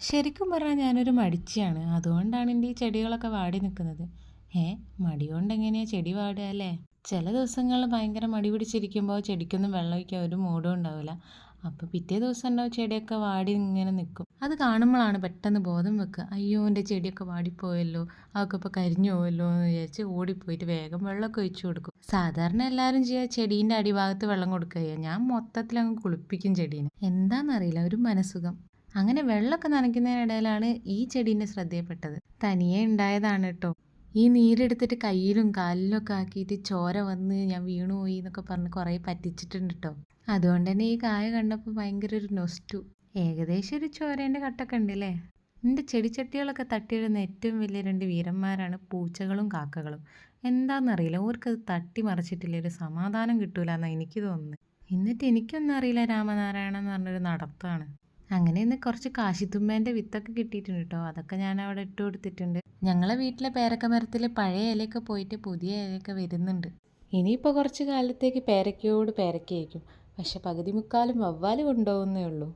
ശരിക്കും പറഞ്ഞാൽ ഞാനൊരു മടിച്ചിയാണ്. അതുകൊണ്ടാണ് എൻ്റെ ഈ ചെടികളൊക്കെ വാടി നിൽക്കുന്നത്. ഏ മടി കൊണ്ട് എങ്ങനെയാണ് ചെടി വാടുക അല്ലേ? ചില ദിവസങ്ങളിൽ ഭയങ്കര മടി പിടിച്ചിരിക്കുമ്പോൾ ചെടിക്കൊന്നും വെള്ളം ഒഴിക്കാൻ ഒരു മൂഡും ഉണ്ടാവില്ല. അപ്പോൾ പിറ്റേ ദിവസം ഉണ്ടാവും ചെടിയൊക്കെ വാടി ഇങ്ങനെ നിൽക്കും. അത് കാണുമ്പോഴാണ് പെട്ടെന്ന് ബോധം വെക്കുക, അയ്യോ എൻ്റെ ചെടിയൊക്കെ വാടിപ്പോയല്ലോ, അതൊക്കെ ഇപ്പോൾ കരിഞ്ഞു പോയല്ലോ എന്ന് വിചാരിച്ച് ഓടിപ്പോയിട്ട് വേഗം വെള്ളമൊക്കെ ഒഴിച്ചു കൊടുക്കും. സാധാരണ എല്ലാവരും ചെയ്യുക ചെടീൻ്റെ അടിഭാഗത്ത് വെള്ളം കൊടുക്കുക, ഞാൻ മൊത്തത്തിൽ അങ്ങ് കുളിപ്പിക്കും ചെടീനെ. എന്താണെന്നറിയില്ല, ഒരു മനസുഖം. അങ്ങനെ വെള്ളമൊക്കെ നനയ്ക്കുന്നതിനിടയിലാണ് ഈ ചെടീൻ്റെ ശ്രദ്ധയിൽപ്പെട്ടത്. തനിയെ ഉണ്ടായതാണ് കേട്ടോ. ഈ നീരെടുത്തിട്ട് കയ്യിലും കാലിലൊക്കെ ആക്കിയിട്ട് ചോര വന്ന് ഞാൻ വീണുപോയി എന്നൊക്കെ പറഞ്ഞ് കുറേ പറ്റിച്ചിട്ടുണ്ട് കേട്ടോ. അതുകൊണ്ട് തന്നെ ഈ കായ കണ്ടപ്പോൾ ഭയങ്കര ഒരു നൊസ്റ്റു. ഏകദേശം ഒരു ചോരേൻ്റെ കട്ടൊക്കെ ഉണ്ട് അല്ലേ? എൻ്റെ ചെടിച്ചട്ടികളൊക്കെ തട്ടിയിടുന്ന ഏറ്റവും വലിയ രണ്ട് വീരന്മാരാണ് പൂച്ചകളും കാക്കകളും. എന്താണെന്നറിയില്ല, ഓർക്കത് തട്ടി മറിച്ചിട്ടില്ല ഒരു സമാധാനം കിട്ടൂല എന്നാണ് എനിക്ക് തോന്നുന്നത്. എന്നിട്ട് എനിക്കൊന്നും അറിയില്ല, രാമനാരായണൻ എന്ന് പറഞ്ഞൊരു നടത്താണ്. അങ്ങനെ ഇന്ന് കുറച്ച് കാശിത്തുമ്പേൻ്റെ വിത്തൊക്കെ കിട്ടിയിട്ടുണ്ട് കേട്ടോ. അതൊക്കെ ഞാൻ അവിടെ ഇട്ട് കൊടുത്തിട്ടുണ്ട്. ഞങ്ങളെ വീട്ടിലെ പേരക്ക മരത്തിൽ പഴയ ഇലയൊക്കെ പോയിട്ട് പുതിയ ഇലയൊക്കെ വരുന്നുണ്ട്. ഇനിയിപ്പോൾ കുറച്ച് കാലത്തേക്ക് പേരക്കയോട് പേരക്കയായിരിക്കും. പക്ഷെ പകുതി മുക്കാലും വവ്വാല് കൊണ്ടുപോകുന്നേ ഉള്ളൂ.